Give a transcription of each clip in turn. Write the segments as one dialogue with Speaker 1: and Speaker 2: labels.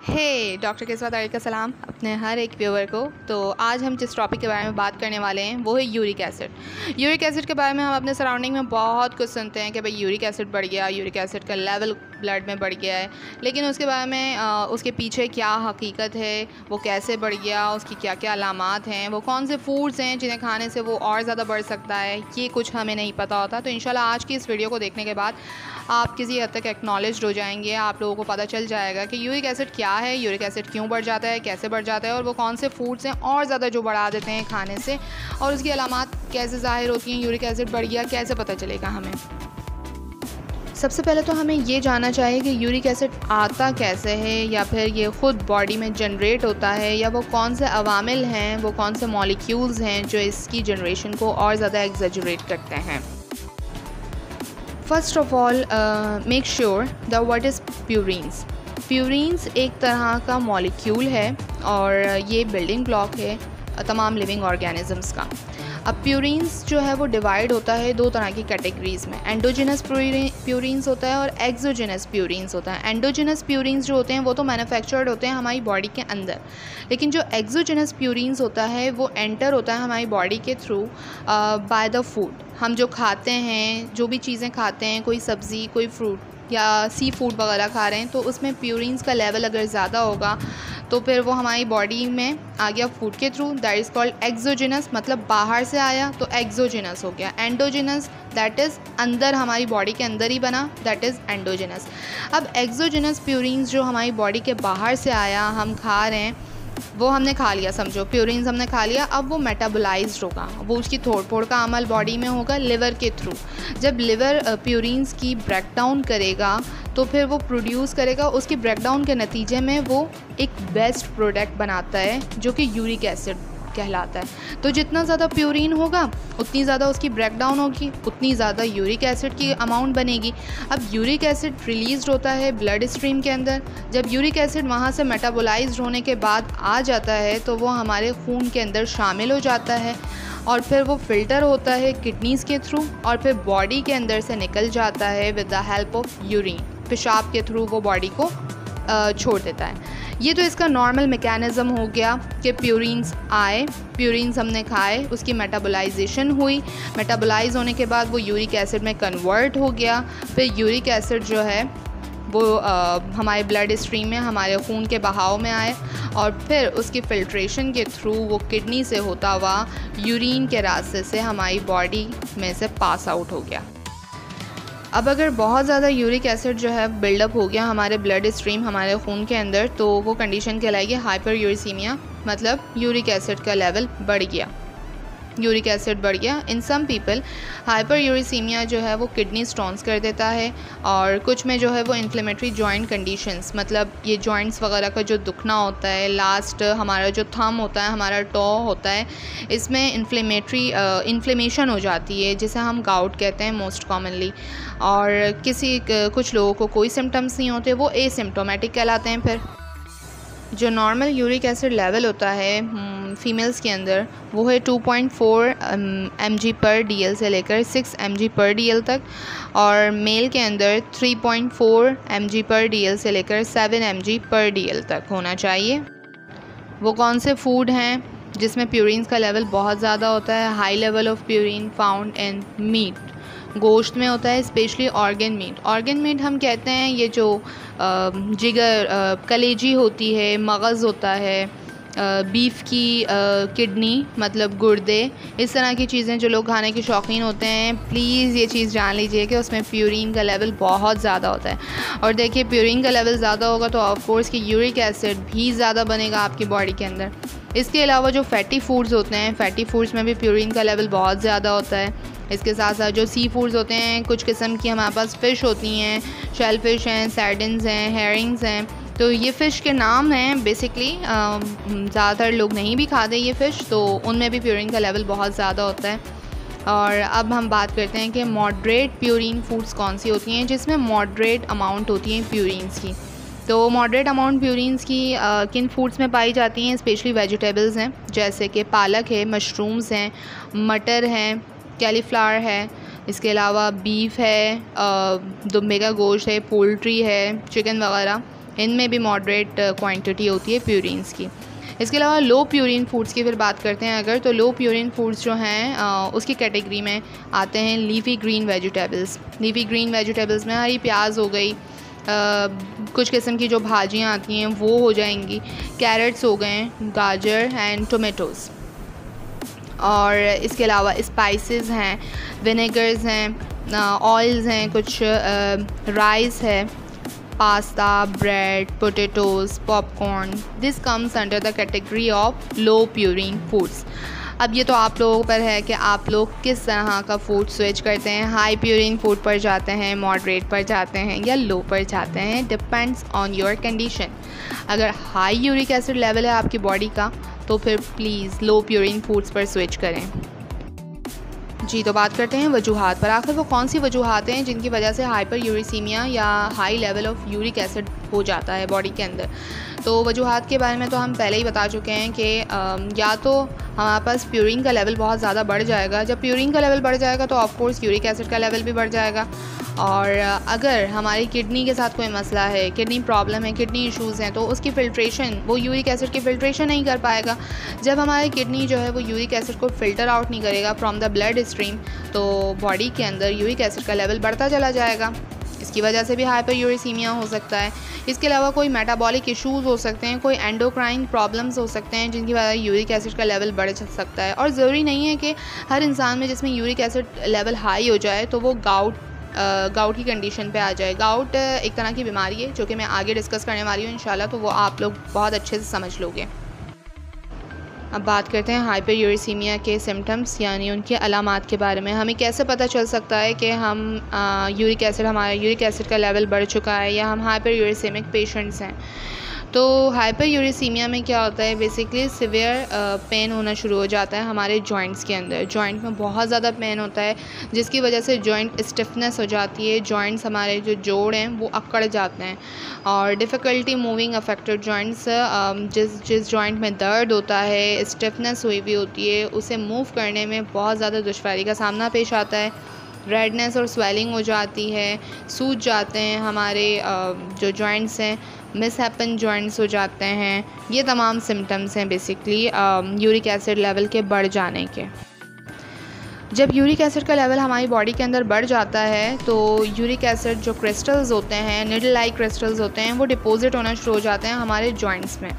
Speaker 1: हे doctor के साथ का सलाम अपने हर एक व्यूअर को। तो आज हम जिस टॉपिक के बारे में बात करने वाले हैं वो है यूरिक एसिड। यूरिक एसिड के बारे में हम अपने सराउंडिंग में बहुत कुछ सुनते हैं कि भाई यूरिक एसिड बढ़ गया, यूरिक एसिड का लेवल ब्लड में बढ़ गया है, लेकिन उसके बारे में उसके पीछे क्या हकीकत है, वो कैसे बढ़ गया, उसकी क्या क्या अलामात हैं, वो कौन से फूड्स हैं जिन्हें खाने से वो और ज़्यादा बढ़ सकता है, ये कुछ हमें नहीं पता होता। तो इंशाल्लाह आज की इस वीडियो को देखने के बाद आप किसी हद तक एक्नॉलेज्ड हो जाएंगे। आप लोगों को पता चल जाएगा कि यूरिक एसिड क्या है, यूरिक एसिड क्यों बढ़ जाता है, कैसे बढ़ जाता है और वो कौन से फूड्स हैं और ज़्यादा जो बढ़ा देते हैं खाने से, और उसकी अलामात कैसे ज़ाहिर होती हैं। यूरिक एसिड बढ़ गया कैसे पता चलेगा हमें। सबसे पहले तो हमें ये जानना चाहिए कि यूरिक एसिड आता कैसे है, या फिर ये ख़ुद बॉडी में जनरेट होता है, या वो कौन से अवामिल हैं, वो कौन से मॉलिक्यूल्स हैं जो इसकी जनरेशन को और ज़्यादा एग्जैजरेट करते हैं। First of all make sure the what is purines. Purines एक तरह का मॉलिक्यूल है और ये बिल्डिंग ब्लॉक है तमाम लिविंग ऑर्गेनिजम्स का। अब प्यूरिन्स जो है वो डिवाइड होता है दो तरह की कैटेगरीज़ में। एंडोजिनस प्यूरिन्स होता है और एक्सोजिनस प्यूरिन्स होता है। एंडोजिनस प्यूरिन्स जो होते हैं वो तो मैन्युफैक्चर्ड होते हैं हमारी बॉडी के अंदर, लेकिन जो एक्सोजिनस प्यूरिन्स होता है वो एंटर होता है हमारी बॉडी के थ्रू बाय द फूड। हम जो खाते हैं, जो भी चीज़ें खाते हैं, कोई सब्ज़ी, कोई फ्रूट या सी फूड वगैरह खा रहे हैं, तो उसमें प्यूरिन्स का लेवल अगर ज़्यादा होगा तो फिर वो हमारी बॉडी में आ गया फूड के through, that is called exogenous, मतलब बाहर से आया तो एक्सोजिनस हो गया। एंडोजिनस दैट इज़ अंदर हमारी बॉडी के अंदर ही बना, दैट इज़ एंडोजिनस। अब एक्सोजिनस प्यूरिन्स जो हमारी बॉडी के बाहर से आया, हम खा रहे हैं, वो हमने खा लिया, समझो प्यूरिन्स हमने खा लिया। अब वो मेटाबोलाइज्ड होगा, वो उसकी तोड़ फोड़ का अमल बॉडी में होगा लिवर के थ्रू। जब लिवर प्यूरिन्स की ब्रेकडाउन करेगा तो फिर वो प्रोड्यूस करेगा, उसकी ब्रेकडाउन के नतीजे में वो एक बेस्ट प्रोडक्ट बनाता है जो कि यूरिक एसिड कहलाता है। तो जितना ज़्यादा प्यूरिन होगा उतनी ज़्यादा उसकी ब्रेकडाउन होगी, उतनी ज़्यादा यूरिक एसिड की अमाउंट बनेगी। अब यूरिक एसिड रिलीज़ होता है ब्लड स्ट्रीम के अंदर। जब यूरिक एसिड वहाँ से मेटाबोलाइज्ड होने के बाद आ जाता है तो वो हमारे खून के अंदर शामिल हो जाता है और फिर वो फ़िल्टर होता है किडनीज़ के थ्रू और फिर बॉडी के अंदर से निकल जाता है with the help of urine. पेशाब के थ्रू वो बॉडी को छोड़ देता है। ये तो इसका नॉर्मल मैकेनिज़्म हो गया कि प्यूरिन्स आए, प्यूरिन्स हमने खाए, उसकी मेटाबोलाइजेशन हुई, मेटाबोलाइज होने के बाद वो यूरिक एसिड में कन्वर्ट हो गया। फिर यूरिक एसिड जो है वो हमारे ब्लड स्ट्रीम में, हमारे खून के बहाव में आए और फिर उसकी फ़िल्ट्रेशन के थ्रू वो किडनी से होता हुआ यूरिन के रास्ते से हमारी बॉडी में से पास आउट हो गया। अब अगर बहुत ज़्यादा यूरिक एसिड जो है बिल्डअप हो गया हमारे ब्लड स्ट्रीम, हमारे खून के अंदर, तो वो कंडीशन कहलाएगी हाइपर यूरिसीमिया, मतलब यूरिक एसिड का लेवल बढ़ गया, यूरिक एसिड बढ़ गया। इन सम पीपल हाइपर यूरिसीमिया जो है वो किडनी स्टोन्स कर देता है और कुछ में जो है वो इन्फ्लेमेटरी जॉइंट कंडीशंस, मतलब ये जॉइंट्स वगैरह का जो दुखना होता है, लास्ट हमारा जो थंब होता है, हमारा टॉ होता है, इसमें इन्फ्लेमेशन हो जाती है जिसे हम गाउट कहते हैं मोस्ट कॉमनली। और कुछ लोगों को कोई सिम्टम्स नहीं होते, वो एसिम्प्टोमेटिक कहलाते हैं। फिर जो नॉर्मल यूरिक एसिड लेवल होता है फीमेल्स के अंदर वो है 2.4 mg/dl से लेकर 6 mg/dl तक, और मेल के अंदर 3.4 mg/dl से लेकर 7 mg/dl तक होना चाहिए। वो कौन से फूड हैं जिसमें प्यूरिन्स का लेवल बहुत ज़्यादा होता है? High level of purine found in meat, गोश्त में होता है, specially organ meat. Organ meat हम कहते हैं ये जो जिगर, कलेजी होती है, मगज़ होता है, बीफ की किडनी मतलब गुर्दे, इस तरह की चीज़ें जो लोग खाने के शौकीन होते हैं, प्लीज़ ये चीज़ जान लीजिए कि उसमें प्यूरिन का लेवल बहुत ज़्यादा होता है। और देखिए प्यूरिन का लेवल ज़्यादा होगा तो ऑफकोर्स कि यूरिक एसिड भी ज़्यादा बनेगा आपकी बॉडी के अंदर। इसके अलावा जो फैटी फूड्स होते हैं, फैटी फूड्स में भी प्यूरिन का लेवल बहुत ज़्यादा होता है। इसके साथ साथ जो सी फूड्स होते हैं, कुछ किस्म की हमारे पास फ़िश होती हैं, शेल फिश हैं, सार्डिन्स हैं, हेरिंग्स हैं, तो ये फ़िश के नाम हैं बेसिकली। ज़्यादातर लोग नहीं भी खाते ये फ़िश, तो उनमें भी प्यूरिन का लेवल बहुत ज़्यादा होता है। और अब हम बात करते हैं कि मॉडरेट प्यूरिन फूड्स कौन सी होती हैं जिसमें मॉडरेट अमाउंट होती हैं प्यूरिन्स की। तो मॉडरेट अमाउंट प्यूरिन्स की किन फूड्स में पाई जाती हैं? स्पेशली वेजिटेबल्स हैं, जैसे कि पालक है, मशरूम्स हैं, मटर हैं, कैलीफ्लावर है, इसके अलावा बीफ है, दुम्बे का गोश्त है, पोल्ट्री है, चिकन वगैरह, इनमें भी मॉडरेट क्वांटिटी होती है प्यूरिन्स की। इसके अलावा लो प्यूरिन फूड्स की फिर बात करते हैं अगर, तो लो प्यूरिन फूड्स जो हैं उसकी कैटेगरी में आते हैं leafy green vegetables. Leafy green vegetables में हरी प्याज हो गई, कुछ किस्म की जो भाजियाँ आती हैं वो हो जाएंगी, कैरेट्स हो गए, गाजर एंड टोमेटोज़, और इसके अलावा स्पाइसेस हैं, विनेगर्स हैं, ऑयल्स हैं, कुछ राइस है, pasta, bread, potatoes, popcorn. This comes under the category of low purine foods. अब ये तो आप लोगों पर है कि आप लोग किस तरह का फूड स्विच करते हैं, हाई प्यूरिन फूड पर जाते हैं, मॉडरेट पर जाते हैं या लो पर जाते हैं, डिपेंड्स ऑन योर कंडीशन। अगर हाई यूरिक एसिड लेवल है आपकी बॉडी का तो फिर प्लीज़ लो प्यूरिन फूड्स पर स्विच करें। जी, तो बात करते हैं वजूहात पर। आखिर वो कौन सी वजूहात हैं जिनकी वजह से हाइपर यूरिसीमिया या high level of uric acid हो जाता है बॉडी के अंदर। तो वजूहात के बारे में तो हम पहले ही बता चुके हैं कि या तो हमारे पास प्यूरिन का लेवल बहुत ज़्यादा बढ़ जाएगा, जब प्यूरिन का लेवल बढ़ जाएगा तो ऑफ कोर्स यूरिक एसिड का लेवल भी बढ़ जाएगा, और अगर हमारी किडनी के साथ कोई मसला है, किडनी प्रॉब्लम है, किडनी इश्यूज़ हैं, तो उसकी फ़िल्ट्रेशन, वो यूरिक एसिड की फ़िल्ट्रेशन नहीं कर पाएगा। जब हमारी किडनी जो है वो यूरिक एसिड को फ़िल्टर आउट नहीं करेगा फ्रॉम द ब्लड स्ट्रीम, तो बॉडी के अंदर यूरिक एसिड का लेवल बढ़ता चला जाएगा। इसकी वजह से भी हाइपर यूरिसीमिया हो सकता है। इसके अलावा कोई मेटाबॉलिक इश्यूज़ हो सकते हैं, कोई एंडोक्राइन प्रॉब्लम्स हो सकते हैं जिनकी वजह से यूरिक एसिड का लेवल बढ़ सकता है। और ज़रूरी नहीं है कि हर इंसान में जिसमें यूरिक एसिड लेवल हाई हो जाए तो वो गाउट की कंडीशन पे आ जाए। गाउट एक तरह की बीमारी है जो कि मैं आगे डिस्कस करने वाली हूँ इंशाल्लाह, तो वो आप लोग बहुत अच्छे से समझ लोगे। अब बात करते हैं हाइपर यूरिसीमिया के सिम्टम्स यानी उनके अलामात के बारे में। हमें कैसे पता चल सकता है कि हम हमारा यूरिक एसिड का लेवल बढ़ चुका है या हम हाइपर यूरिसेमिक पेशेंट्स हैं। तो हाइपर यूरिसीमिया में क्या होता है, बेसिकली सिवियर पेन होना शुरू हो जाता है हमारे जॉइंट्स के अंदर। जॉइंट में बहुत ज़्यादा पेन होता है जिसकी वजह से जॉइंट स्टिफनेस हो जाती है, जॉइंट्स हमारे जो जोड़ हैं वो अकड़ जाते हैं, और डिफ़िकल्टी मूविंग अफेक्टेड जॉइंट्स, जिस जॉइंट में दर्द होता है, स्टिफनेस हुई हुई होती है, उसे मूव करने में बहुत ज़्यादा दुश्वारी का सामना पेश आता है। रेडनेस और स्वेलिंग हो जाती है, सूज जाते हैं हमारे जो जॉइंट्स हैं, मिसहैपन जॉइंट्स हो जाते हैं। ये तमाम सिम्टम्स हैं बेसिकली यूरिक एसिड लेवल के बढ़ जाने के। जब यूरिक एसिड का लेवल हमारी बॉडी के अंदर बढ़ जाता है तो यूरिक एसिड जो क्रिस्टल्स होते हैं, निडल लाइक क्रिस्टल्स होते हैं, वो डिपॉजिट होना शुरू हो जाते हैं हमारे जॉइंट्स में,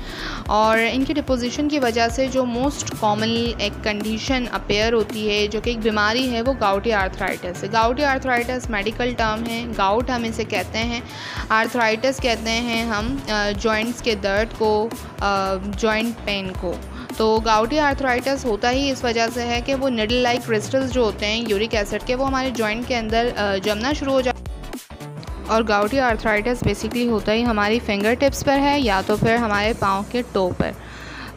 Speaker 1: और इनकी डिपोजिशन की वजह से जो मोस्ट कॉमन एक कंडीशन अपेयर होती है जो कि एक बीमारी है, वो गाउटी आर्थराइटिस है। गाउटी आर्थराइटिस मेडिकल टर्म है, गाउट हम इसे कहते हैं, आर्थराइटिस कहते हैं हम जॉइंट्स के दर्द को, जॉइंट पेन को। तो गाउटी आर्थराइटिस होता ही इस वजह से है कि वो निडल लाइक क्रिस्टल्स जो होते हैं यूरिक एसिड के, वो हमारे जॉइंट के अंदर जमना शुरू हो जाता। और गाउटी आर्थराइटिस बेसिकली होता ही हमारी फिंगर टिप्स पर है या तो फिर हमारे पाँव के टो पर।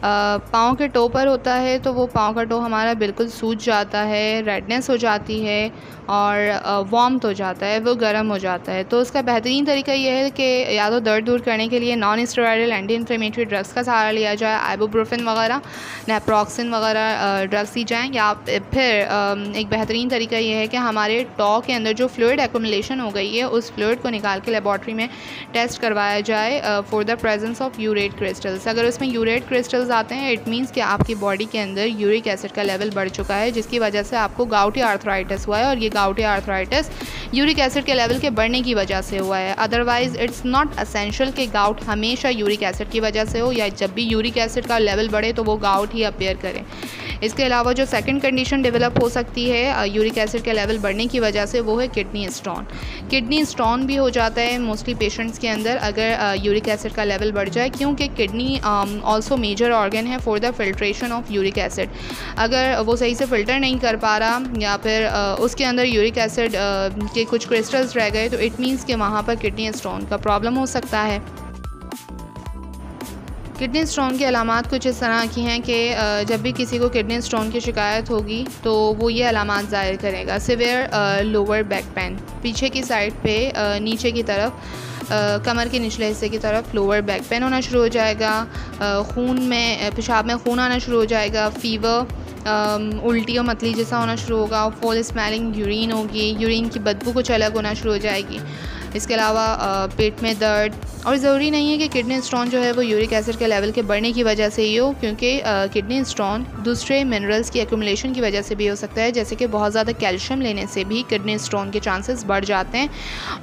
Speaker 1: पाँव के टो पर होता है तो वो पाँव का टो हमारा बिल्कुल सूज जाता है, रेडनेस हो जाती है और वार्म हो जाता है, वो गर्म हो जाता है। तो उसका बेहतरीन तरीका ये है कि या तो दर्द दूर करने के लिए non steroidal anti inflammatory drugs का सहारा लिया जाए, आइबुप्रोफेन वगैरह, नेप्रोक्सिन वगैरह ड्रग्स दी जाएँ, या फिर एक बेहतरीन तरीका ये है कि हमारे टो के अंदर जो फ्लूइड एक्युमुलेशन हो गई है उस फ्लूइड को निकाल के लेबॉर्ट्री में टेस्ट करवाया जाए for the presence of urate crystals. अगर उसमें यूरेट क्रिस्टल्स आते हैं इट मीन्स कि आपकी बॉडी के अंदर यूरिक एसिड का लेवल बढ़ चुका है, जिसकी वजह से आपको गाउटी आर्थराइटिस हुआ है, और ये गाउटी आर्थराइटिस यूरिक एसिड के लेवल के बढ़ने की वजह से हुआ है। अदरवाइज इट्स नॉट असेंशियल कि गाउट हमेशा यूरिक एसिड की वजह से हो, या जब भी यूरिक एसिड का लेवल बढ़े तो वो गाउट ही अपीयर करे। इसके अलावा जो सेकंड कंडीशन डेवलप हो सकती है यूरिक एसिड के लेवल बढ़ने की वजह से, वो है किडनी स्टोन। किडनी स्टोन भी हो जाता है मोस्टली पेशेंट्स के अंदर अगर यूरिक एसिड का लेवल बढ़ जाए, क्योंकि किडनी ऑल्सो मेजर ऑर्गन है for the filtration of uric acid. अगर वो सही से फ़िल्टर नहीं कर पा रहा या फिर उसके अंदर यूरिक एसिड के कुछ क्रिस्टल्स रह गए तो इट मीन्स कि वहाँ पर किडनी स्टोन का प्रॉब्लम हो सकता है। किडनी स्टोन की अलामात कुछ इस तरह की हैं कि जब भी किसी को किडनी स्टोन की शिकायत होगी तो वो ये अलामात ज़ाहिर करेगा। सिवियर लोअर बैक पेन, पीछे की साइड पे नीचे की तरफ कमर के निचले हिस्से की तरफ लोअर बैक पेन होना शुरू हो जाएगा, खून में पेशाब में खून आना शुरू हो जाएगा, फीवर, उल्टी और मतली जैसा होना शुरू होगा, फॉल स्मेलिंग यूरिन होगी, यूरिन की बदबू कुछ अलग होना शुरू हो जाएगी। इसके अलावा पेट में दर्द, और ज़रूरी नहीं है कि किडनी स्टोन जो है वो यूरिक एसिड के लेवल के बढ़ने की वजह से ही हो, क्योंकि किडनी स्टोन दूसरे मिनरल्स की एक्यूमुलेशन की वजह से भी हो सकता है, जैसे कि बहुत ज़्यादा कैल्शियम लेने से भी किडनी स्टोन के चांसेस बढ़ जाते हैं,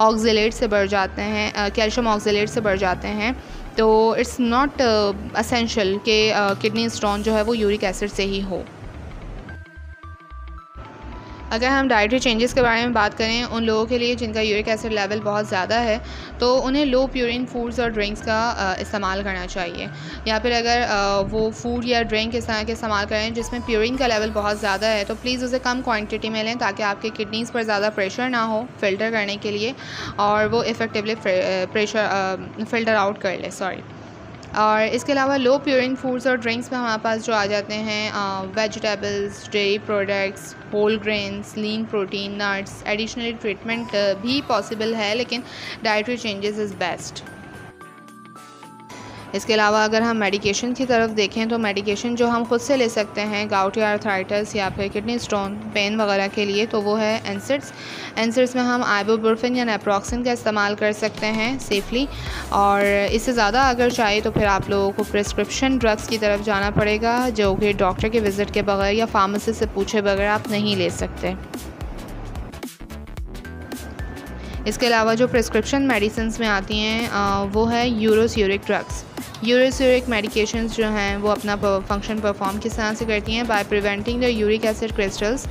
Speaker 1: ऑक्जेलेट से बढ़ जाते हैं, कैल्शियम ऑक्जेलेट से बढ़ जाते हैं। तो इट्स नॉट असेंशियल कि किडनी स्टोन जो है वो यूरिक एसिड से ही हो। अगर हम डाइटरी चेंजेस के बारे में बात करें उन लोगों के लिए जिनका यूरिक एसिड लेवल बहुत ज़्यादा है, तो उन्हें लो प्यूरिन फूड्स और ड्रिंक्स का इस्तेमाल करना चाहिए, या फिर अगर वो फूड या ड्रिंक इस तरह के इस्तेमाल करें जिसमें प्यूरिन का लेवल बहुत ज़्यादा है, तो प्लीज़ उसे कम क्वांटिटी में लें ताकि आपके किडनीज़ पर ज़्यादा प्रेशर ना हो फ़िल्टर करने के लिए, और वो इफ़ेक्टिवली फ़िल्टर आउट कर ले। और इसके अलावा लो प्यूरिन फूड्स और ड्रिंक्स में हमारे पास जो आ जाते हैं vegetables, dairy products, whole grains, lean protein, nuts. Additionally treatment भी पॉसिबल है, लेकिन डाइटरी चेंजेस इज़ बेस्ट। इसके अलावा अगर हम मेडिकेशन की तरफ देखें तो मेडिकेशन जो हम खुद से ले सकते हैं गाउटी आर्थराइटिस या फिर किडनी स्टोन पेन वगैरह के लिए, तो वो है एनसिड्स। एनसिड्स में हम आइबुप्रोफेन या नेप्रोक्सिन का इस्तेमाल कर सकते हैं सेफली, और इससे ज़्यादा अगर चाहे तो फिर आप लोगों को प्रिस्क्रिप्शन ड्रग्स की तरफ जाना पड़ेगा, जो कि डॉक्टर के विज़िट के बगैर या फार्मेसिस्ट से पूछे बगैर आप नहीं ले सकते। इसके अलावा जो प्रिस्क्रिप्शन मेडिसिन्स में आती हैं वो है यूरोस्यूरिक ड्रग्स। यूरोस्यूरिक मेडिकेशंस जो हैं वो अपना फंक्शन परफॉर्म किस तरह से करती हैं, by preventing the uric acid crystals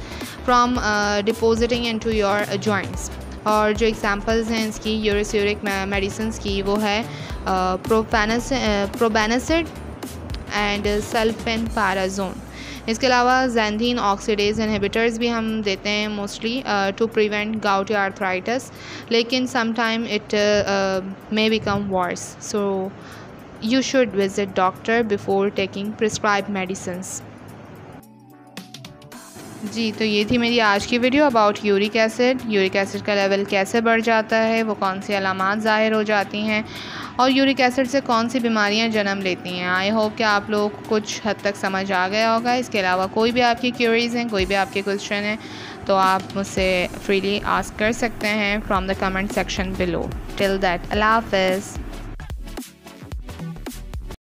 Speaker 1: from depositing into your joints. और जो एग्जांपल्स हैं इसकी यूरोस्यूरिक मेडिसिन्स की वो है प्रोबेनासिड एंड सल्फेनपाराजोन। इसके अलावा ज़ैंथीन ऑक्सीडेज इनहिबिटर्स भी हम देते हैं mostly to prevent gouty arthritis, लेकिन sometime it may become worse, so you should visit doctor before taking prescribed medicines। जी, तो ये थी मेरी आज की video about uric acid. Uric acid का लेवल कैसे बढ़ जाता है, वो कौन सी अलामात ज़ाहिर हो जाती हैं, और यूरिक एसिड से कौन सी बीमारियां जन्म लेती हैं। आई होप कि आप लोगों को कुछ हद तक समझ आ गया होगा। इसके अलावा कोई भी आपकी क्यूरीज़ हैं, कोई भी आपके क्वेश्चन हैं, तो आप मुझसे फ्रीली आस्क कर सकते हैं from the comment section below. Till that, अल्लाह हाफ़िज़।